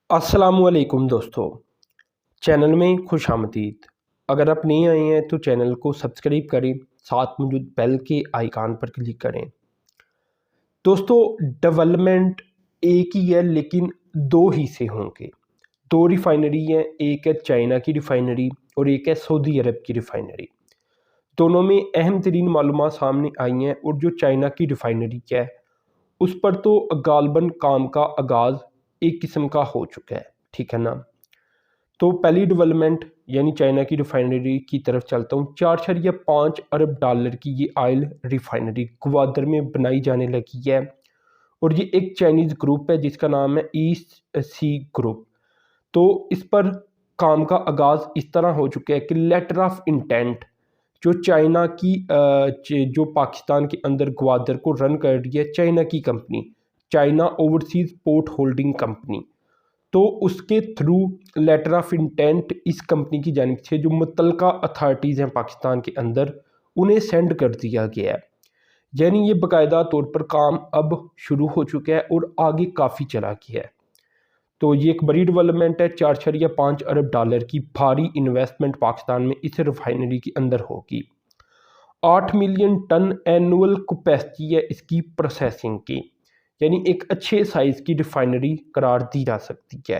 अस्सलामुअलैकुम दोस्तों, चैनल में खुश आमदीद। अगर आप नए आए हैं तो चैनल को सब्सक्राइब करें, साथ मौजूद बेल के आइकन पर क्लिक करें। दोस्तों, डेवलपमेंट एक ही है लेकिन दो हिस्से होंगे। दो रिफाइनरी हैं, एक है चाइना की रिफाइनरी और एक है सऊदी अरब की रिफाइनरी। दोनों में अहम तरीन मालूमात सामने आई हैं और जो चाइना की रिफाइनरी है उस पर तो गालबन काम का आगाज़ एक किस्म का हो चुका है, ठीक है ना। तो पहली डेवलपमेंट यानी चाइना की रिफाइनरी की तरफ चलता हूँ। 4.5 अरब डॉलर की ये ऑयल रिफाइनरी ग्वादर में बनाई जाने लगी है और ये एक चाइनीज़ ग्रुप है जिसका नाम है ईस्ट सी ग्रुप। तो इस पर काम का आगाज़ इस तरह हो चुका है कि लेटर ऑफ इंटेंट जो चाइना की जो पाकिस्तान के अंदर ग्वादर को रन कर रही है चाइना की company, China overseas port holding company, तो उसके थ्रू लेटर ऑफ इंटेंट इस कंपनी की जानिब से जो मुतलका अथॉरिटीज़ हैं पाकिस्तान के अंदर उन्हें सेंड कर दिया गया है। यानी ये बाकायदा तौर पर काम अब शुरू हो चुका है और आगे काफ़ी चला गया है। तो ये एक बड़ी डेवलपमेंट है। 4.5 अरब डॉलर की भारी इन्वेस्टमेंट पाकिस्तान में इस रिफाइनरी के अंदर होगी। 8 मिलियन टन एनुअल कैपेसिटी है इसकी प्रोसेसिंग की, यानी एक अच्छे साइज़ की रिफाइनरी करार दी जा सकती है।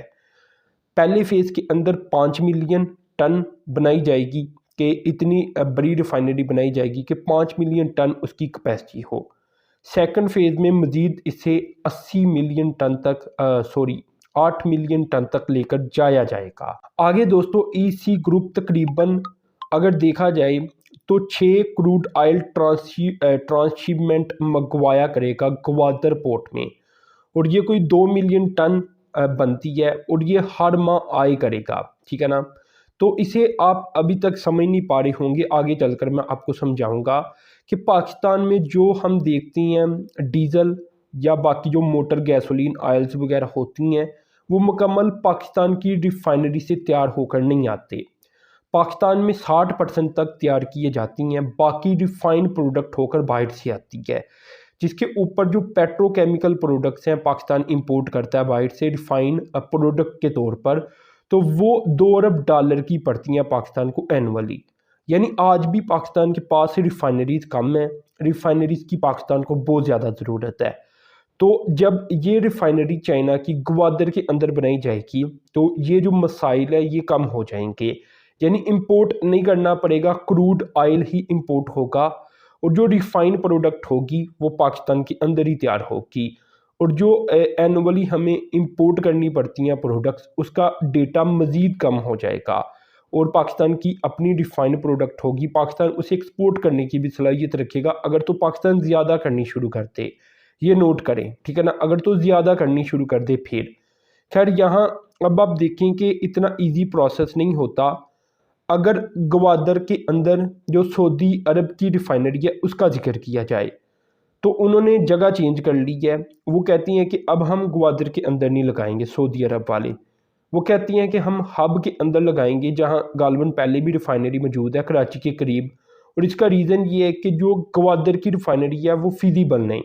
पहले फेज़ के अंदर 5 मिलियन टन बनाई जाएगी कि इतनी बड़ी रिफाइनरी बनाई जाएगी कि 5 मिलियन टन उसकी कैपेसिटी हो। सेकंड फेज़ में मज़ीद इसे 80 मिलियन टन तक 8 मिलियन टन तक लेकर जाया जाएगा। आगे दोस्तों, ईसी ग्रुप तकरीबन अगर देखा जाए तो 6 क्रूड ऑयल ट्रांसशिपमेंट मंगवाया करेगा ग्वादर पोर्ट में और ये कोई 2 मिलियन टन बनती है और ये हर माह आए करेगा, ठीक है ना। तो इसे आप अभी तक समझ नहीं पा रहे होंगे, आगे चलकर मैं आपको समझाऊंगा कि पाकिस्तान में जो हम देखते हैं डीजल या बाकी जो मोटर गैसोलीन ऑयल्स वगैरह होती हैं वो मुकम्मल पाकिस्तान की रिफाइनरी से तैयार होकर नहीं आते। पाकिस्तान में 60% तक तैयार किए जाती हैं, बाकी रिफाइंड प्रोडक्ट होकर बाहर से आती है। जिसके ऊपर जो पेट्रोकेमिकल प्रोडक्ट्स हैं पाकिस्तान इंपोर्ट करता है बाहर से रिफाइंड प्रोडक्ट के तौर पर, तो वो 2 अरब डॉलर की पड़ती हैं पाकिस्तान को एनुअली। यानी आज भी पाकिस्तान के पास रिफाइनरीज कम है, रिफाइनरीज की पाकिस्तान को बहुत ज़्यादा ज़रूरत है। तो जब ये रिफाइनरी चाइना की ग्वादर के अंदर बनाई जाएगी तो ये जो मसाइल है ये कम हो जाएंगे। यानी इंपोर्ट नहीं करना पड़ेगा, क्रूड ऑयल ही इंपोर्ट होगा और जो रिफाइंड प्रोडक्ट होगी वो पाकिस्तान के अंदर ही तैयार होगी। और जो एनुअली हमें इंपोर्ट करनी पड़ती हैं प्रोडक्ट्स उसका डेटा मज़ीद कम हो जाएगा और पाकिस्तान की अपनी रिफाइंड प्रोडक्ट होगी, पाकिस्तान उसे एक्सपोर्ट करने की भी सलाहियत रखेगा अगर तो पाकिस्तान ज़्यादा करनी शुरू कर दे। ये नोट करें, ठीक है ना, अगर तो ज़्यादा करनी शुरू कर दे फिर। खैर यहाँ अब आप देखें कि इतना इजी प्रोसेस नहीं होता। अगर ग्वादर के अंदर जो सऊदी अरब की रिफाइनरी है उसका जिक्र किया जाए तो उन्होंने जगह चेंज कर ली है। वो कहती हैं कि अब हम ग्वादर के अंदर नहीं लगाएंगे, सऊदी अरब वाले वो कहती हैं कि हम हब के अंदर लगाएंगे जहां गालबन पहले भी रिफाइनरी मौजूद है कराची के करीब। और इसका रीज़न ये है कि जो ग्वादर की रिफाइनरी है वो फिजिबल नहीं,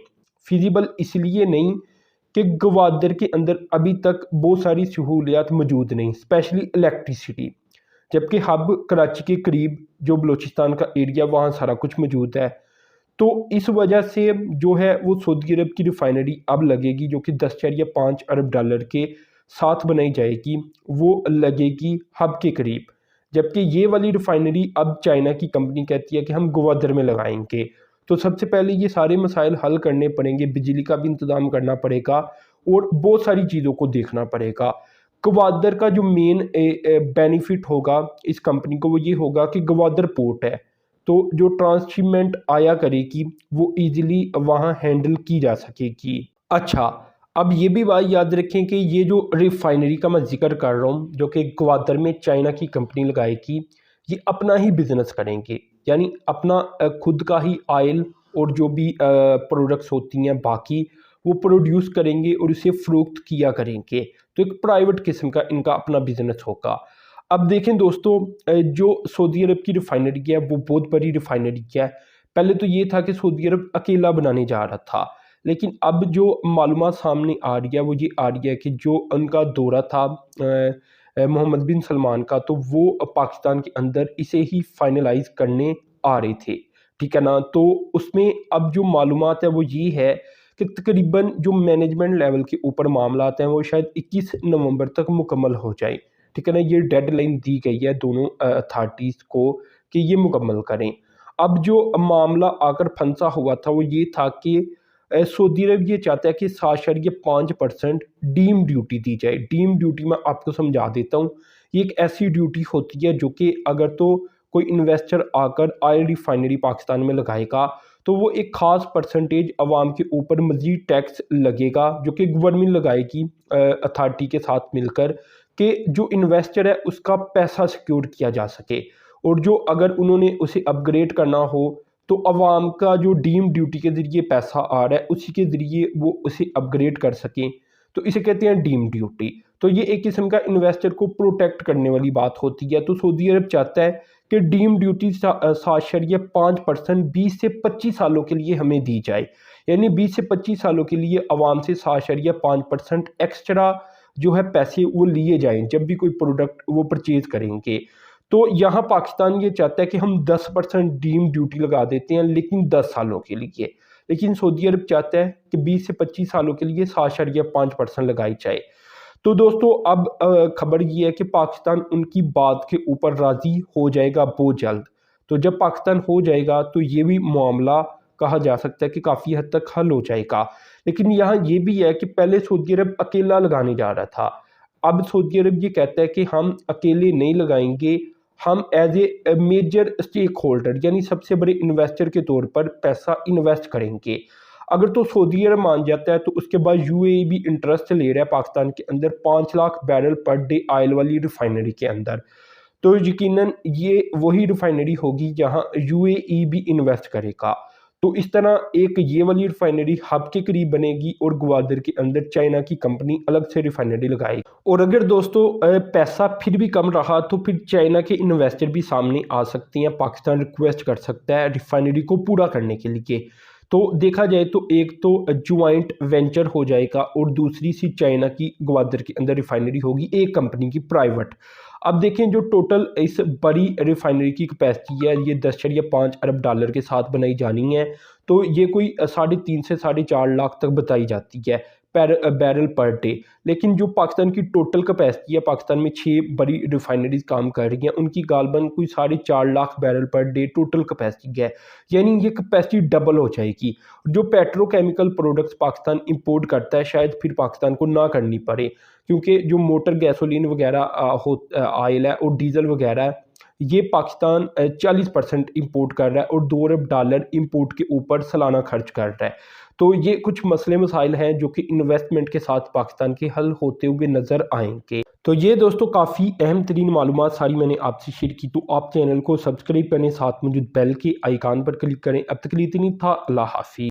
फिजिबल इसलिए नहीं कि ग्वादर के अंदर अभी तक बहुत सारी सहूलियात मौजूद नहीं, स्पेशली इलेक्ट्रिसिटी, जबकि हब कराची के करीब जो बलूचिस्तान का एरिया वहाँ सारा कुछ मौजूद है। तो इस वजह से जो है वो सऊदी अरब की रिफाइनरी अब लगेगी जो कि 10.5 अरब डॉलर के साथ बनाई जाएगी, वो लगेगी हब के करीब। जबकि ये वाली रिफाइनरी अब चाइना की कंपनी कहती है कि हम ग्वादर में लगाएंगे। तो सबसे पहले ये सारे मसाइल हल करने पड़ेंगे, बिजली का भी इंतज़ाम करना पड़ेगा और बहुत सारी चीज़ों को देखना पड़ेगा। ग्वादर का जो मेन बेनिफिट होगा इस कंपनी को वो ये होगा कि ग्वादर पोर्ट है तो जो ट्रांसशिपमेंट आया करेगी वो इजीली वहाँ हैंडल की जा सकेगी। अच्छा, अब ये भी बात याद रखें कि ये जो रिफाइनरी का मैं जिक्र कर रहा हूँ जो कि ग्वादर में चाइना की कंपनी लगाएगी, ये अपना ही बिजनेस करेंगे, यानी अपना खुद का ही ऑयल और जो भी प्रोडक्ट्स होती हैं बाकी वो प्रोड्यूस करेंगे और उसे फ़रोख्त किया करेंगे। तो एक प्राइवेट किस्म का इनका अपना बिजनेस होगा। अब देखें दोस्तों, जो सऊदी अरब की रिफाइनरी है वो बहुत बड़ी रिफाइनरी है। पहले तो ये था कि सऊदी अरब अकेला बनाने जा रहा था, लेकिन अब जो मालूमात सामने आ रही है वो ये आ रही है कि जो उनका दौरा था मोहम्मद बिन सलमान का, तो वो पाकिस्तान के अंदर इसे ही फाइनलाइज करने आ रहे थे, ठीक है ना। तो उसमें अब जो मालूमात है वो ये है कि तकरीबन जो मैनेजमेंट लेवल के ऊपर मामला हैं वो शायद 21 नवंबर तक मुकम्मल हो जाए, ठीक है ना। ये डेडलाइन दी गई है दोनों अथॉरिटीज़ को कि ये मुकम्मल करें। अब जो मामला आकर फंसा हुआ था वो ये था कि सऊदी अरब ये चाहता है कि 7.5% डीम ड्यूटी दी जाए। डीम ड्यूटी मैं आपको समझा देता हूँ। ये एक ऐसी ड्यूटी होती है जो कि अगर तो कोई इन्वेस्टर आकर ऑयल रिफाइनरी पाकिस्तान में लगाएगा तो वो एक ख़ास परसेंटेज अवाम के ऊपर मज़ीद टैक्स लगेगा जो कि गवर्नमेंट लगाएगी अथॉरिटी के साथ मिलकर, कि जो इन्वेस्टर है उसका पैसा सिक्योर किया जा सके। और जो अगर उन्होंने उसे अपग्रेड करना हो तो अवाम का जो डीम ड्यूटी के ज़रिए पैसा आ रहा है उसी के ज़रिए वो उसे अपग्रेड कर सकें, तो इसे कहते हैं डीम ड्यूटी। तो ये एक किस्म का इन्वेस्टर को प्रोटेक्ट करने वाली बात होती है। तो सऊदी अरब चाहता है कि डीम ड्यूटी 7.5% 20 से 25 सालों के लिए हमें दी जाए, यानी 20 से 25 सालों के लिए अवाम से 7.5% एक्स्ट्रा जो है पैसे वो लिए जाएं जब भी कोई प्रोडक्ट वो परचेज करेंगे। तो यहाँ पाकिस्तान ये चाहता है कि हम 10% डीम ड्यूटी लगा देते हैं लेकिन 10 सालों के लिए, लेकिन सऊदी अरब चाहता है कि 20 से 25 सालों के लिए 7.5% लगाई जाए। तो दोस्तों अब खबर ये है कि पाकिस्तान उनकी बात के ऊपर राज़ी हो जाएगा बहुत जल्द। तो जब पाकिस्तान हो जाएगा तो ये भी मामला कहा जा सकता है कि काफ़ी हद तक हल हो जाएगा। लेकिन यहाँ ये भी है कि पहले सऊदी अरब अकेला लगाने जा रहा था, अब सऊदी अरब ये कहता है कि हम अकेले नहीं लगाएंगे, हम as a major stakeholder यानी सबसे बड़े इन्वेस्टर के तौर पर पैसा इन्वेस्ट करेंगे। अगर तो सऊदी अरब मान जाता है तो उसके बाद यूएई भी इंटरेस्ट ले रहा है पाकिस्तान के अंदर 5 lakh barrel per day oil वाली रिफाइनरी के अंदर। तो यकीनन ये वही रिफाइनरी होगी जहां यूएई भी इन्वेस्ट करेगा। तो इस तरह एक ये वाली रिफाइनरी हब के करीब बनेगी और ग्वादर के अंदर चाइना की कंपनी अलग से रिफाइनरी लगाएगी। और अगर दोस्तों पैसा फिर भी कम रहा तो फिर चाइना के इन्वेस्टर भी सामने आ सकते हैं, पाकिस्तान रिक्वेस्ट कर सकता है रिफाइनरी को पूरा करने के लिए। तो देखा जाए तो एक तो ज्वाइंट वेंचर हो जाएगा और दूसरी सी चाइना की ग्वादर के अंदर रिफाइनरी होगी एक कंपनी की प्राइवेट। अब देखें जो टोटल इस बड़ी रिफाइनरी की कैपेसिटी है ये 10.5 अरब डॉलर के साथ बनाई जानी है। तो ये कोई 3.5 से 4.5 लाख तक बताई जाती है बैरल पर डे। लेकिन जो पाकिस्तान की टोटल कैपेसिटी है, पाकिस्तान में 6 बड़ी रिफाइनरीज काम कर रही हैं, उनकी गालबन कोई 4.5 lakh barrel per day total capacity है, यानी ये कैपेसिटी डबल हो जाएगी। जो पेट्रोकेमिकल प्रोडक्ट्स पाकिस्तान इंपोर्ट करता है शायद फिर पाकिस्तान को ना करनी पड़े, क्योंकि जो मोटर गैसोलीन वगैरह ऑयल है और डीजल वगैरह है ये पाकिस्तान 40% इंपोर्ट कर रहा है और 2 अरब डॉलर इंपोर्ट के ऊपर सालाना खर्च कर रहा है। तो ये कुछ मसले मसाइल हैं जो कि इन्वेस्टमेंट के साथ पाकिस्तान के हल होते हुए नज़र आएंगे। तो ये दोस्तों काफ़ी अहम तरीन मालूमात सारी मैंने आपसे शेयर की। तो आप चैनल को सब्सक्राइब करें, साथ मौजूद बेल के आइकान पर क्लिक करें। अब तक के लिए इतना ही था। अल्लाह हाफिज़।